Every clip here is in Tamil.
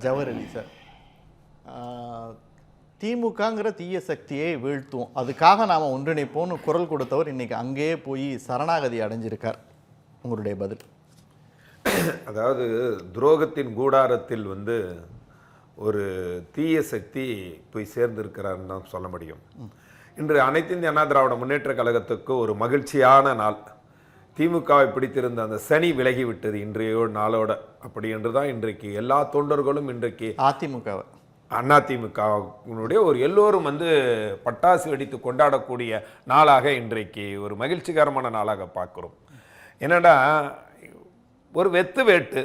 ஜவஹர் அலி சார், திமுகங்கிற தீய சக்தியை வீழ்த்துவோம், அதுக்காக நாம் ஒன்றிணைப்போம்னு குரல் கொடுத்தவர் இன்னைக்கு அங்கேயே போய் சரணாகதி அடைஞ்சிருக்கார். உங்களுடைய பதில்? அதாவது துரோகத்தின் கூடாரத்தில் ஒரு தீய சக்தி போய் சேர்ந்திருக்கிறார்னு தான் சொல்ல முடியும். இன்று அனைத்து இந்திய அண்ணா திராவிட முன்னேற்ற கழகத்துக்கு ஒரு மகிழ்ச்சியான நாள். திமுகவை பிடித்திருந்த அந்த சனி விலகிவிட்டது இன்றைய நாளோட. அப்படி என்று தான் இன்றைக்கு எல்லா தொண்டர்களும் இன்றைக்கு அதிமுகவினுடைய ஒரு எல்லோரும் பட்டாசு வெடித்து கொண்டாடக்கூடிய நாளாக இன்றைக்கு ஒரு மகிழ்ச்சிகரமான நாளாக பார்க்கிறோம். என்னடா ஒரு வெத்து வேட்டு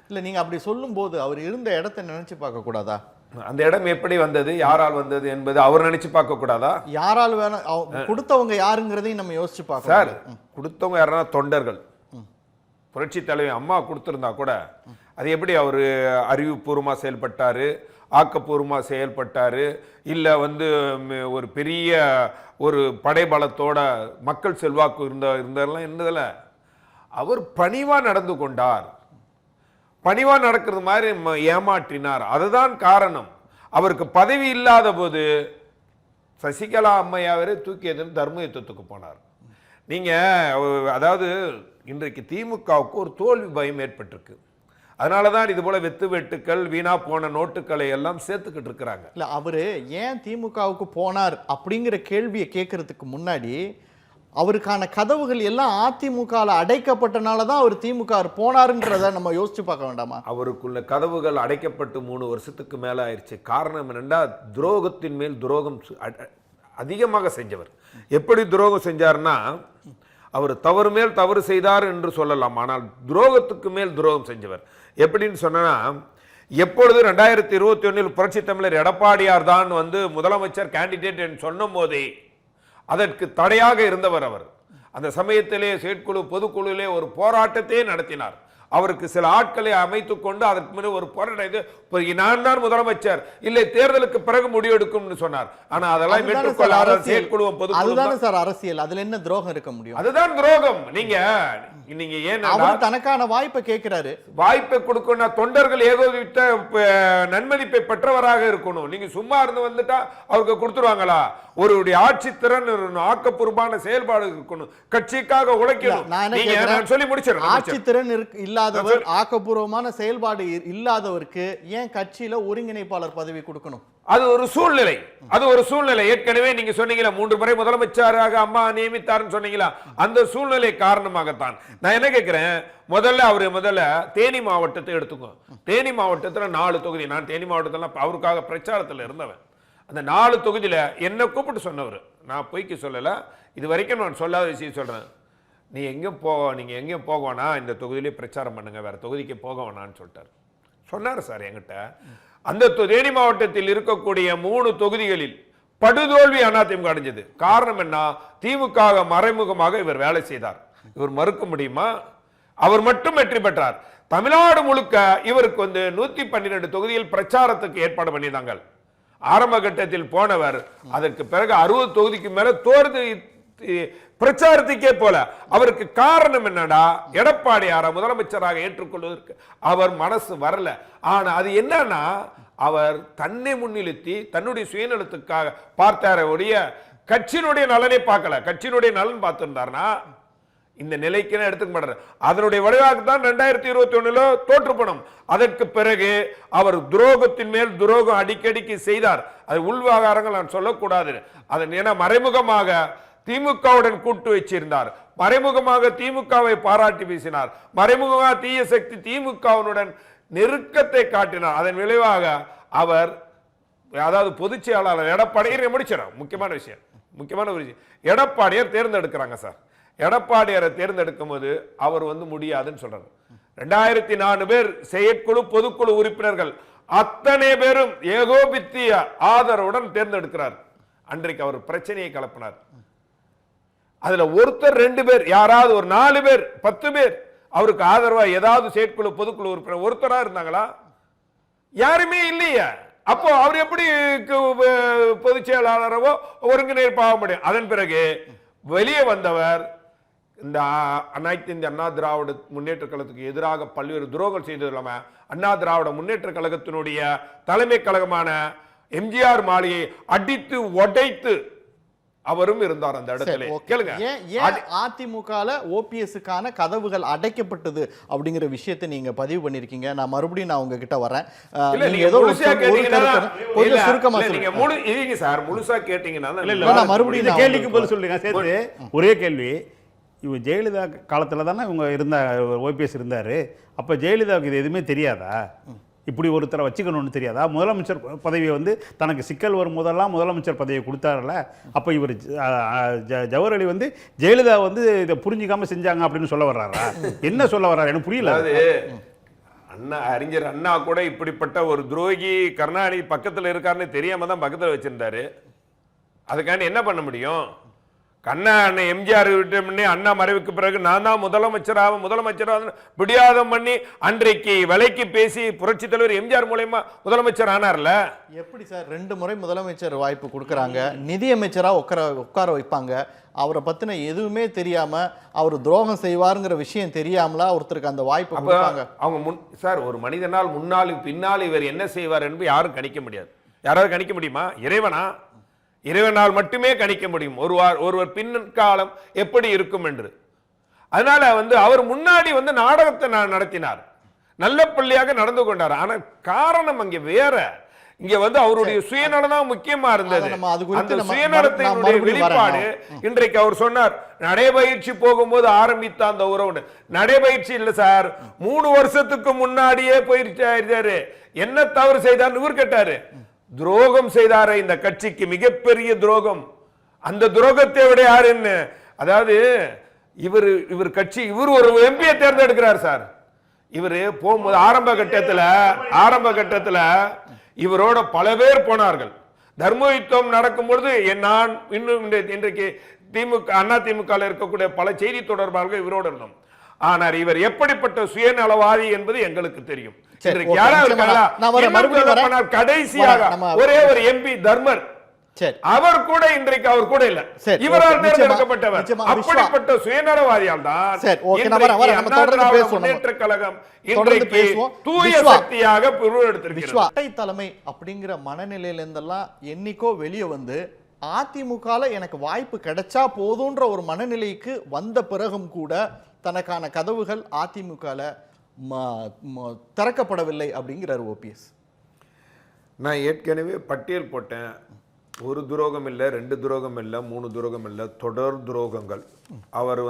இல்லை, நீங்கள் அப்படி சொல்லும்போது அவர் இருந்த இடத்த நினைச்சு பார்க்க கூடாதா? அந்த இடம் எப்படி வந்தது, யாரால் வந்தது என்பது அவர் நினைச்சு பார்க்க கூடாதா? யாரால் வேணும், கொடுத்தவங்க யாருங்கிறதையும் நம்ம யோசிச்சு பார்க்க சார். கொடுத்தவங்க யாருன்னா தொண்டர்கள். புரட்சி தலைவி அம்மா கொடுத்துருந்தா கூட அது எப்படி அவர் அறிவுபூர்வமாக செயல்பட்டாரு, ஆக்கப்பூர்வமாக செயல்பட்டாரு, இல்லை ஒரு பெரிய ஒரு படைபலத்தோட மக்கள் செல்வாக்கு இருந்ததெல்லாம் இருந்ததில்ல. அவர் பணிவா நடந்து கொண்டார். பணிவா நடக்கிறது மாதிரி ஏமாற்றினார். அதுதான் காரணம். அவருக்கு பதவி இல்லாத போது சசிகலா அம்மையாவரே தூக்கியதுன்னு தர்ம யுத்தத்துக்கு போனார். நீங்க அதாவது இன்றைக்கு திமுகவுக்கு ஒரு தோல்வி பயம் ஏற்பட்டிருக்கு. அதனாலதான் இது போல வெத்து வெட்டுக்கள், வீணா போன நோட்டுக்களை எல்லாம் சேர்த்துக்கிட்டு இருக்கிறாங்க. இல்ல, அவரு ஏன் திமுகவுக்கு போனார் அப்படிங்கிற கேள்வியை கேட்கறதுக்கு முன்னாடி அவருக்கான கதவுகள் எல்லாம் அதிமுகவில் அடைக்கப்பட்டனால தான் அவர் திமுக போனாருன்றதை நம்ம யோசிச்சு பார்க்க வேண்டாமா? அவருக்குள்ள கதவுகள் அடைக்கப்பட்டு 3 வருஷத்துக்கு மேலே ஆயிடுச்சு. காரணம் என்னென்னா, துரோகத்தின் மேல் துரோகம் அதிகமாக செஞ்சவர். எப்படி துரோகம் செஞ்சார்னா, அவர் தவறு மேல் தவறு செய்தார் என்று சொல்லலாம், ஆனால் துரோகத்துக்கு மேல் துரோகம் செஞ்சவர். எப்படின்னு சொன்னா, எப்பொழுது 2021 புரட்சி தமிழர் எடப்பாடியார் தான் முதலமைச்சர் கேண்டிடேட் என்று சொன்ன போதே அதற்கு தடையாக இருந்தவர் அவர். அந்த சமயத்திலே செயற்குழு பொதுக்குழுவிலே ஒரு போராட்டத்தையே நடத்தினார். அவருக்கு சில ஆட்களை அமைத்துக் கொண்டு அதற்கு முன்னே ஒரு போராட்டம், நான் தான் முதலமைச்சர், இல்லை தேர்தலுக்கு பிறகு முடிவெடுக்கும் சொன்னார். ஆனா அதெல்லாம் ஏற்றுக்கொள்ளாத செயற்குழுவும் பொதுக்குழு சார் அரசியல். அதுல என்ன துரோகம் இருக்க முடியும்? அதுதான் துரோகம். நீங்க ஏன் தனக்கான வாய்ப்பை கேட்கிறாரு. வாய்ப்பை கொடுக்கணும். தொண்டர்கள் ஏகோபித்த நன்மதிப்பை பெற்றவராக இருக்கணும். நீங்க சும்மா இருந்து வந்துட்டா அவருக்கு கொடுத்துருவாங்களா? ஒரு ஆட்சி திறன், ஆக்கப்பூர்வமான செயல்பாடு இருக்கணும், கட்சிக்காக உழைக்கணும். சொல்லி முடிச்சிடறேன். ஆட்சி திறன் இல்லாதவர், ஆக்கப்பூர்வமான செயல்பாடு இல்லாதவருக்கு ஏன் கட்சியில ஒருங்கிணைப்பாளர் பதவி கொடுக்கணும்? அது ஒரு சூழ்நிலை. அது ஒரு சூழ்நிலை. ஏற்கனவே நீங்க சொன்னீங்களா 3 முறை முதலமைச்சராக அம்மா நியமித்தார்னு சொன்னீங்களா, அந்த சூழ்நிலை காரணமாகத்தான். நான் என்ன கேட்கிறேன், முதல்ல தேனி மாவட்டத்தை எடுத்துக்கோ. தேனி மாவட்டத்தில் 4 தொகுதி. நான் தேனி மாவட்டத்தில் அவருக்காக பிரச்சாரத்தில் இருந்தவன். அந்த 4 தொகுதியில என்ன கூப்பிட்டு சொன்னவர். நான் பொய்க்கு சொல்லல, இது வரைக்கும் நான் சொல்லாத விஷயம் சொல்றேன். நீங்க எங்கேயும் போக வேணாம், இந்த தொகுதியிலே பிரச்சாரம் பண்ணுங்க, வேற தொகுதிக்கு போக வேணான்னு சொல்லிட்டார். சொன்னார் சார் என்கிட்ட. அந்த தேனி மாவட்டத்தில் இருக்கக்கூடிய 3 தொகுதிகளில் படுதோல்வி அதிமுக அடைஞ்சது. காரணம் என்ன? திமுக மறைமுகமாக இவர் வேலை செய்தார். இவர் மறுக்க முடியுமா? அவர் மட்டும் வெற்றி பெற்றார். தமிழ்நாடு முழுக்க இவருக்கு 112 தொகுதியில் பிரச்சாரத்துக்கு ஏற்பாடு பண்ணியிருந்தாங்க. ஆரம்ப கட்டத்தில் போனவர் அதற்கு பிறகு 60 தொகுதிக்கு மேல தோர்ந்து பிரச்சாரத்துக்கே போல. அவருக்கு காரணம் என்னடா, எடப்பாடியாரை முதலமைச்சராக ஏற்றுக்கொள்வதற்கு அவர் மனசு வரல. ஆனா அது என்னன்னா, அவர் தன்னை முன்னிறுத்தி தன்னுடைய சுயநலத்துக்காக பார்த்தார ஒழிய கட்சியினுடைய நலனை பார்க்கல. கட்சியினுடைய நலன் பார்த்திருந்தார்னா இந்த நிலைக்கு எடுத்துக்க மாட்டார். அதனுடைய விளைவாக தான் 2021 தோற்று போனோம். அதற்கு பிறகு அவர் துரோகத்தின் மேல் துரோகம் அடிக்கடிக்கு செய்தார். அது உள்விவகாரங்கள் நான் சொல்லக்கூடாது. அதன் என மறைமுகமாக திமுகவுடன் கூட்டு வச்சிருந்தார். மறைமுகமாக திமுகவை பாராட்டி பேசினார். மறைமுகமாக தீய சக்தி திமுகவுடன் நெருக்கத்தை காட்டினார். அதன் விளைவாக அவர், அதாவது பொதுச் செயலாளர் எடப்பாடியார் முடிச்சிடும். முக்கியமான ஒரு விஷயம், எடப்பாடியார் தேர்ந்தெடுக்கிறாங்க சார். எடப்பாடியாரை தேர்ந்தெடுக்கும் போது அவர் முடியாதுன்னு சொல்றாரு. 2004 பேர் செயற்குழு பொதுக்குழு உறுப்பினர்கள் அத்தனை பேரும் ஏகோபித்திய ஆதரவுடன் தேர்ந்தெடுக்கிறார். அன்றைக்கு அவர் பிரச்சனையை கலப்பினார். அதுல ஒருத்தர் 2 பேர், யாராவது ஒரு 4 பேர் 10 பேர் அவருக்கு ஆதரவா ஏதாவது செயற்குழு பொதுக்குழு உறுப்பினர் ஒருத்தரா இருந்தாங்களா? யாருமே இல்லையா? அப்போ அவர் எப்படி பொதுச் செயலாளரவோ ஒருங்கிணைப்பாக முடியும்? அதன் பிறகு வெளியே வந்தவர் இந்த அனைத்து இந்திய அண்ணா திராவிட முன்னேற்ற கழகத்துக்கு எதிராக பல்வேறு துரோகம் செய்தது இல்லாம அண்ணா திராவிட முன்னேற்ற கழகத்தினுடைய தலைமை கழகமான எம்ஜிஆர் மாளிகையை அடித்து உடைத்து அவரும் இருந்தார் அந்த இடத்துல. கேளுங்க, அதிமுகல ஓபிஎஸ்க்கான கதவுகள் அடைக்கப்பட்டது அப்படிங்கிற விஷயத்தை நீங்க பதிவு பண்ணிருக்கீங்க. நான் மறுபடியும் உங்ககிட்ட வரேன். முழுசா கேட்டீங்கன்னா மறுபடியும் கேள்விக்கு பதில் சொல்லுங்க. சேர்த்து ஒரே கேள்வி, இவங்க ஜெயலலிதா காலத்துல தானே இவங்க இருந்த ஓபிஎஸ் இருந்தாரு. அப்ப ஜெயலலிதாவுக்கு இது எதுவுமே தெரியாதா? இப்படி ஒருத்தரை வச்சுக்கணும்னு தெரியாதா? முதலமைச்சர் பதவியை வந்து தனக்கு சிக்கல் வரும்போதெல்லாம் முதலமைச்சர் பதவியை கொடுத்தாருல. அப்போ இவர் ஜவஹர் அலி வந்து ஜெயலலிதா வந்து இதை புரிஞ்சிக்காம செஞ்சாங்க அப்படின்னு சொல்ல வர்றாரா? என்ன சொல்ல வர்றாரு எனக்கு புரியல. அண்ணா அறிஞர் அண்ணா கூட இப்படிப்பட்ட ஒரு துரோகி கருணாநிதி பக்கத்தில் இருக்காருன்னு தெரியாம தான் பக்கத்தில் வச்சிருந்தாரு. அதுக்காண்டி என்ன பண்ண முடியும்? கண்ணா அண்ணன் எம்ஜிஆர் விட்டு முன்னே அண்ணா மறைவுக்கு பிறகு நான் தான் முதலமைச்சராக பிடியாதம் பண்ணி அன்றைக்கு விலைக்கு பேசி புரட்சி தலைவர் எம்ஜிஆர் மூலமா முதலமைச்சர் ஆனார்ல. எப்படி சார் 2 முறை முதலமைச்சர் வாய்ப்பு கொடுக்கறாங்க, நிதியமைச்சரா உட்கார வைப்பாங்க, அவரை பத்தின எதுவுமே தெரியாம அவர் துரோகம் செய்வாருங்கிற விஷயம் தெரியாமலா ஒருத்தருக்கு அந்த வாய்ப்பு கொடுப்பாங்க? அவங்க சார் ஒரு மனிதனால் முன்னாள் பின்னால் இவர் என்ன செய்வார் என்று யாரும் கணிக்க முடியாது. யாராவது கணிக்க முடியுமா? இறைவனால் மட்டுமே கணிக்க முடியும் ஒருவர் பின்காலம் எப்படி இருக்கும் என்று. அதனால அவர் முன்னாடி நாடகத்தை நடத்தினார், நல்ல பள்ளியாக நடந்து கொண்டார். ஆனா காரணம் அங்கே வேற. இங்க அவருடைய சுயநலம் தான் முக்கியமா இருந்தது. அந்த சுயநலத்தினுடைய வெளிப்பாடு இன்றைக்கு அவர் சொன்னார், நடைபயிற்சி போகும்போது ஆரம்பித்த அந்த உறவு நடைபயிற்சி இல்ல சார், 3 வருஷத்துக்கு முன்னாடியே பயிற்சி ஆயிருந்தாரு. என்ன தவறு செய்தார் இவர் கேட்டாரு. துரோகம் செய்தார இந்த கட்சிக்கு, மிகப்பெரிய துரோகம். அந்த துரோகத்தை விட யாருன்னு, அதாவது இவர் கட்சி இவர் ஒரு எம்பியை தேர்ந்தெடுக்கிறார் சார். இவரு போகும்போது ஆரம்ப கட்டத்துல இவரோட பல பேர் போனார்கள். தர்ம யுத்தம் நடக்கும் பொழுது நான் இன்னும் இன்றைக்கு அண்ணா திமுக இருக்கக்கூடிய பல செய்தி தொடர்பாளர்கள் இவரோடு இருந்தோம். ஆனால் இவர் எப்படிப்பட்ட சுயநலவாதி என்பது எங்களுக்கு தெரியும். கடைசியாக ஒரே ஒரு எம்பி தர்மர், அவர் கூட இன்றைக்கு அவர் கூட இல்ல, இவரால் தேர்ந்தெடுக்கப்பட்டவர். அப்படிப்பட்ட சுயநலவாதியால் தான் முன்னேற்ற கழகம் இன்றைக்கு தூய சக்தியாக உருவெடுத்திருக்கிறது. தலைமை அப்படிங்கிற மனநிலையில இருந்தெல்லாம் என்னைக்கோ வெளியே வந்து அதிமுகல எனக்கு வாய்ப்பு கிடைச்சா போதுன்ற ஒரு மனநிலைக்கு வந்த பிறகும் கூட தனக்கான கதவுகள் அதிமுகல திறக்கப்படவில்லை அப்படிங்கிறார் ஓபிஎஸ். நான் ஏற்கனவே பட்டியல் போட்டேன். ஒரு துரோகம் இல்லை, 2 துரோகம் இல்லை, 3 துரோகம் இல்லை, தொடர் துரோகங்கள். அவர்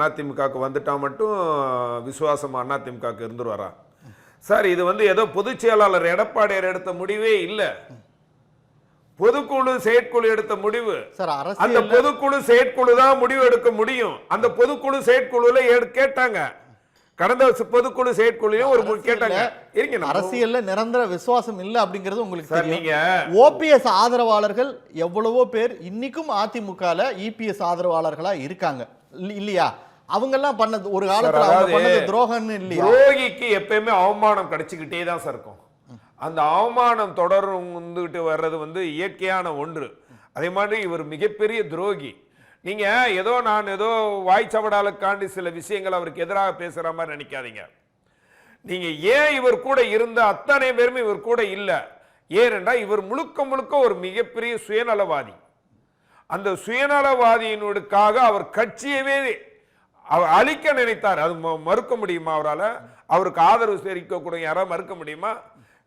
அதிமுகவுக்கு வந்துட்டா மட்டும் விசுவாசம் அதிமுகவுக்கு இருந்துருவாரா சார்? இது ஏதோ பொதுச் செயலாளர் எடப்பாடியார் எடுத்த முடிவே இல்லை, பொதுக்குழு செயற்குழு எடுத்த முடிவு. அந்த பொதுக்குழு செயற்குழு தான் முடிவு எடுக்க முடியும். அந்த பொதுக்குழு செயற்குழுல கேட்டாங்க, கடந்த பொதுக்குழு செயற்குழுலையும் ஒரு கேட்டாங்க. அரசியல்ல நிரந்தர விசுவாசம் இல்ல அப்படிங்கிறது உங்களுக்கு தெரியும். ஓபிஎஸ் ஆதரவாளர்கள் எவ்வளவோ பேர் இன்னைக்கும் அதிமுகல இபிஎஸ் ஆதரவாளர்களா இருக்காங்க இல்லையா? அவங்க எல்லாம் பண்ணது ஒரு காலத்துல அவங்க பண்ணது துரோகம்னு இல்லையா? துரோகிக்கு எப்பயுமே அவமானம் கிடைச்சுக்கிட்டே தான் சார் இருக்கும். அந்த அவமானம் தொடர்ந்து வர்றது இயற்கையான ஒன்று. அதே மாதிரி இவர் மிகப்பெரிய துரோகி. நீங்க நான் ஏதோ வாய்ச்சவடாலுக்காண்டி சில விஷயங்கள் அவருக்கு எதிராக பேசுற மாதிரி நினைக்காதீங்க. நீங்க ஏன் இவர் கூட இருந்த அத்தனை பேருமே இவர் கூட இல்ல, ஏனென்றா இவர் முழுக்க ஒரு மிகப்பெரிய சுயநலவாதி. அந்த சுயநலவாதியினுக்காக அவர் கட்சியவே அழிக்க நினைத்தார். அது மறுக்க முடியுமா அவரால்? அவருக்கு ஆதரவு தெரிவிக்கக்கூடிய யாராவது மறுக்க முடியுமா?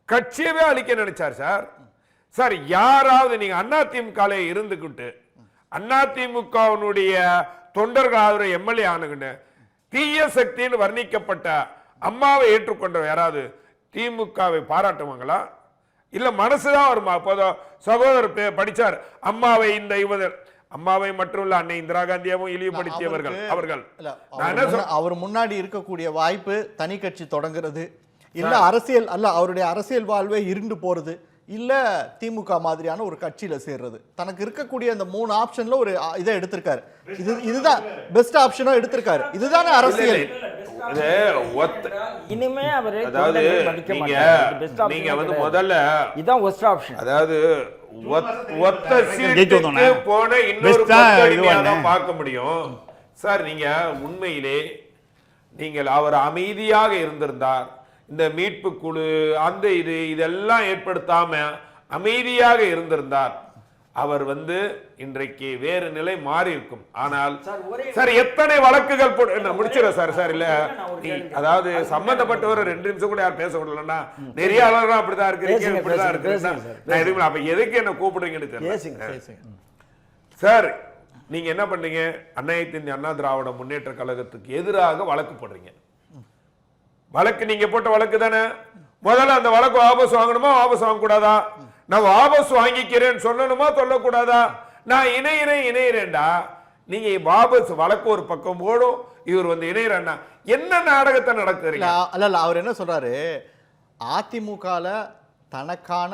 கட்சியவே அழிக்க நினைச்சார் சார். சார் யாராவது நீங்க அதிமுக இருந்துகிட்டு அதிமுகவினுடைய தொண்டர்கள் ஆதரவு எம்எல்ஏ ஆனுகிட்டு தீய சக்தின்னு வர்ணிக்கப்பட்ட அம்மாவை ஏற்றுக்கொண்ட யாராவது திமுகவை பாராட்டுவாங்களா? இல்ல மனசுதான் வருமா? சகோதரர் படிச்சார் அம்மாவை, இந்த அம்மாவை மட்டும் இல்ல அன்னை இந்திரா காந்தியாவும் இழிவுபடுத்தியவர்கள் அவர்கள். அவர் முன்னாடி இருக்கக்கூடிய வாய்ப்பு தனி கட்சி தொடங்குறது, இல்ல அரசியல் அல்ல அவருடைய அரசியல் வாழ்வே இருண்டு போறது, இல்ல திமுக மாதிரியான ஒரு கட்சியில சேர்றது. தனக்கு இருக்கக்கூடிய அந்த 3 ஆப்ஷன்ல ஒரு இதை எடுத்திருக்காரு. இதுதான் பெஸ்ட் ஆப்ஷனா எடுத்திருக்காரு. இதுதானே அரசியல். இனிமே அவர் அதாவது நீங்க முதல்ல இதான் பெஸ்ட் ஆப்ஷன். அதாவது ஒத்த சீட்டுக்கு போன இன்னொரு பார்க்க முடியும். சார் நீங்க உண்மையிலே நீங்கள் அவர் அமைதியாக இருந்திருந்தார், இந்த மீட்பு குழு அந்த இதெல்லாம் ஏற்படுத்தாம அமைதியாக இருந்திருந்தார், அவர் இன்றைக்கு வேறு நிலை மாறி இருக்கும். ஆனால் சார் எத்தனை வழக்குகள் முடிச்சிட சார் இல்ல அதாவது சம்பந்தப்பட்டவர் 2 நிமிஷம் கூட யாரும் பேச விடலன்னா நிறைய ஆளர்கள் அப்படிதான் இருக்கிறீங்க, இப்படிதான் இருக்கு. அப்ப எதுக்கு என்ன கூப்பிடுறீங்கன்னு தெரியல சார். நீங்க என்ன பண்ணீங்க? அனைத்து இந்திய அண்ணா திராவிட முன்னேற்ற கழகத்துக்கு எதிராக வழக்கு போடுறீங்க. வழக்கு நீங்க போட்ட வழக்கு தானே. முதல்ல அந்த வழக்கு வாபஸ் வாங்கணுமா வாபஸ் வாங்க கூடாதா? நான் வாபஸ் வாங்கிக்கிறேன்னு சொல்லணுமா சொல்லக்கூடாதா? நான் இணையிறேன்டா. நீங்க வாபஸ் வழக்கு ஒரு பக்கம் போடும், இவர் இணையிறா என்ன நாடகத்தை நடக்குறீங்க? அல்ல அவர் என்ன சொல்றாரு, அதிமுகல தனக்கான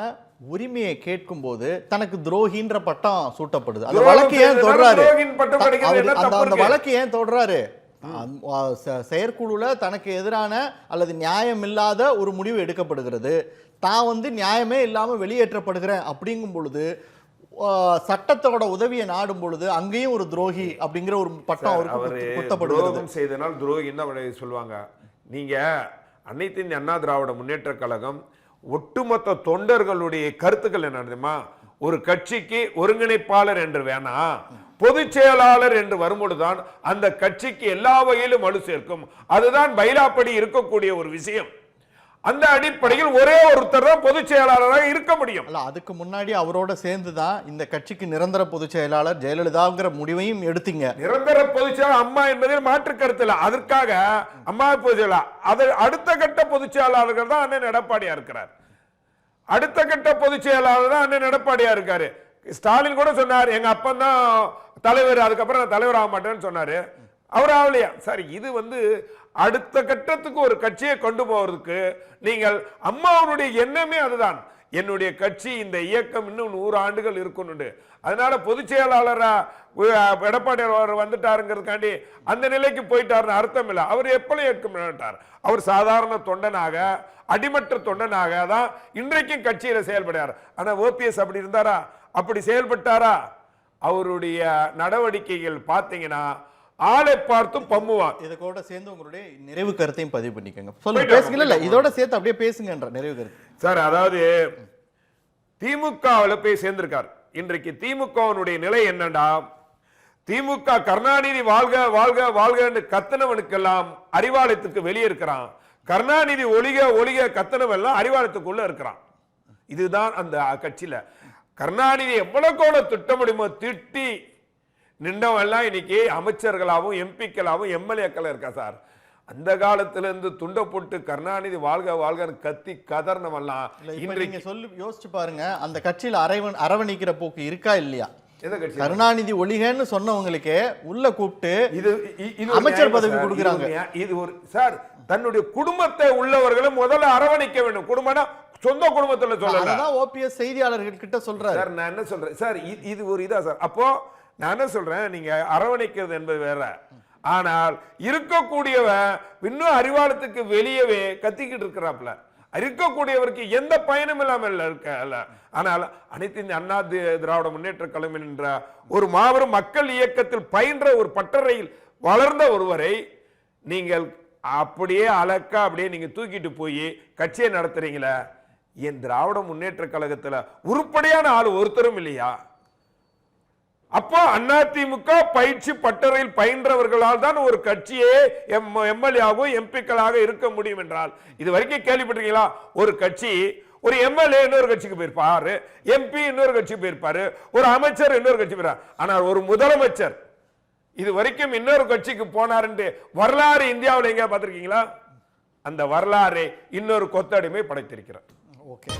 உரிமையை கேட்கும் போது தனக்கு துரோகின்ற பட்டம் சூட்டப்படுது. அந்த வழக்கு ஏன் தொடர்றாரு? அந்த வழக்கு ஏன் தொடர்றாரு? செயற்குழுல தனக்கு எதிரான அல்லது நியாயம் இல்லாத ஒரு முடிவு எடுக்கப்படுகிறது. தான் நியாயமே இல்லாம வெளியேற்றப்படுகிறேன் அப்படிங்கும் பொழுது சட்டத்தோட உதவியை நாடும் பொழுது அங்கேயும் ஒரு துரோகி அப்படிங்கிற ஒரு பட்டம் அவருக்கு குத்தப்படுகிறது. செய்தனால் துரோகின்னு சொல்லுவாங்க. நீங்க அனைத்து இந்திய அண்ணா திராவிட முன்னேற்ற கழகம் ஒட்டுமொத்த தொண்டர்களுடைய கருத்துக்கள் என்ன தெரியுமா? ஒரு கட்சிக்கு ஒருங்கிணைப்பாளர் என்று வேணா, பொதுச் செயலாளர் என்று வரும்பொழுதுதான் அந்த கட்சிக்கு எல்லா வகையிலும் வலு சேர்க்கும். அதுதான் பைலாப்படி இருக்கக்கூடிய ஒரு விஷயம். அந்த அடிப்படையில் ஒரே ஒருத்தர் தான் பொதுச் செயலாளராக இருக்க முடியும். அல்ல, அதுக்கு முன்னாடி அவரோட சேர்ந்துதான் இந்த கட்சிக்கு நிரந்தர பொதுச் செயலாளர் ஜெயலலிதாங்கிற முடிவையும் எடுத்தீங்க. நிரந்தர பொதுச் செயலாளர் அம்மா என்பதில் மாற்று கருத்து இல்லை. அதற்காக அம்மா பொதுச் செயலாளர், அது அடுத்த கட்ட பொதுச் செயலாளர்கள் தான் அண்ணன் எடப்பாடியா இருக்கிறார். அடுத்த கட்ட பொதுச் செயலாளர் தான் அண்ணன் எடப்பாடியா இருக்காரு. ஸ்டாலின் கூட சொன்னார், எங்க அப்பன் தான் தலைவர், அதுக்கப்புறம் நான் தலைவர் ஆக மாட்டேன்னு சொன்னாரு. அவர் ஆகலையா? சார் இது அடுத்த கட்டத்துக்கு ஒரு கட்சியை கொண்டு போவதற்கு நீங்கள் அம்மாவுடைய எண்ணமே அதுதான். என்னுடைய கட்சி இந்த இயக்கம் இன்னும் 100 ஆண்டுகள் இருக்கணும். அதனால பொதுச் செயலாளரா எடப்பாடி வந்துட்டாருங்கிறதுக்காண்டி அந்த நிலைக்கு போயிட்டாருன்னு அர்த்தம் இல்லை. அவர் எப்பவும் ஏற்க மாட்டார். அவர் சாதாரண தொண்டனாக, அடிமட்ட தொண்டனாக தான் இன்றைக்கும் கட்சியில செயல்படுறார். ஆனா ஓபிஎஸ் அப்படி இருந்தாரா? அப்படி செயல்பட்டாரா? அவருடைய நடவடிக்கைகள் பார்த்தீங்கன்னா ஆளை பார்த்து பம்முவான். இத கூட சேர்ந்து உங்களுடைய நிறைவு கருத்தையும் பதிவு பண்ணிக்கங்க. சொல்லுங்க, பேசுங்க. இல்ல, இதோட சேர்த்து அப்படியே பேசுங்கன்ற நிறைவு கருத்து. சார், அதாவது திமுகவில் போய் சேர்ந்திருக்கார். இன்றைக்கு திமுகவினுடைய நிலை என்னண்டா, திமுக கருணாநிதி வாழ்க வாழ்க வாழ்க கத்தனவனுக்கெல்லாம் அறிவாலயத்துக்கு வெளியே இருக்கிறான். கருணாநிதி ஒளிக ஒளிக கத்தனவெல்லாம் அறிவாலயத்துக்குள்ள இருக்கிறான். இதுதான் அந்த கட்சியில கருணாநிதி எவ்வளவு திட்ட முடியுமோ திட்டி நின்றவெல்லாம் இன்னைக்கு அமைச்சர்களாகவும் எம்பிக்களாகவும் எம்எல்ஏக்கள் இருக்கா சார். அந்த காலத்துல இருந்து துண்டை போட்டு கருணாநிதி வாழ்க வாழ்க கத்தி கதர்னவெல்லாம் இன்றைக்கு சொல்லி யோசிச்சு பாருங்க. அந்த கட்சியில அரவணைக்கிற போக்கு இருக்கா இல்லையா? கருணாநிதி ஒளிகன்னு சொன்னவங்களுக்கு உள்ள கூப்பிட்டு அமைச்சர் பதவி கொடுக்குறாங்க. இது ஒரு சார், தன்னுடைய குடும்பத்தை உள்ளவர்களும் முதல்ல அரவணைக்க வேண்டும். குடும்பம்னா சொந்த குடும்பத்துல சொல்லலாம். ஓபிஎஸ் செய்தியாளர்கள் கிட்ட சொல்றாரு. சார், நான் என்ன சொல்றேன் சார், இது ஒரு இதா சார். அப்போ நான் என்ன சொல்றேன், நீங்க அரவணைக்கிறது என்பது வேற. ஆனால் இருக்கக்கூடியவன் இன்னும் அறிவாலயத்துக்கு வெளியவே கத்திக்கிட்டு இருக்கிறாப்ல. இருக்கக்கூடியவருக்கு எந்த பயனும் இல்லாமல் இருக்க. ஆனால் அனைத்து இந்த அண்ணா திராவிட முன்னேற்ற கழகம் என்ற ஒரு மாபெரும் மக்கள் இயக்கத்தில் பயின்ற ஒரு பட்டறையில் வளர்ந்த ஒருவரை நீங்கள் அப்படியே அலக்கா அப்படியே நீங்க தூக்கிட்டு போய் கட்சியை நடத்துறீங்களே. என் திராவிட முன்னேற்ற கழகத்துல உருப்படியான ஆள் ஒருத்தரும் இல்லையா? அப்போ அதிமுக பயிற்சி பட்டறையில் பயின்றவர்களால் தான் ஒரு கட்சியே எம்எல்ஏவும் எம்பிக்களாக இருக்க முடியும் என்றால், இது வரைக்கும் கேள்விப்பட்டிருக்கீங்களா? ஒரு கட்சி, ஒரு எம்எல்ஏ இன்னொரு கட்சிக்கு போயிருப்பாரு, எம்பி இன்னொரு கட்சி போயிருப்பாரு, ஒரு அமைச்சர் இன்னொரு கட்சி போயிருப்பாரு. ஆனால் ஒரு முதலமைச்சர் இது வரைக்கும் இன்னொரு கட்சிக்கு போனார் வரலாறு இந்தியாவில் எங்க பார்த்திருக்கீங்களா? அந்த வரலாறை இன்னொரு கொத்தடிமை படைத்திருக்கிறார். ஓகே.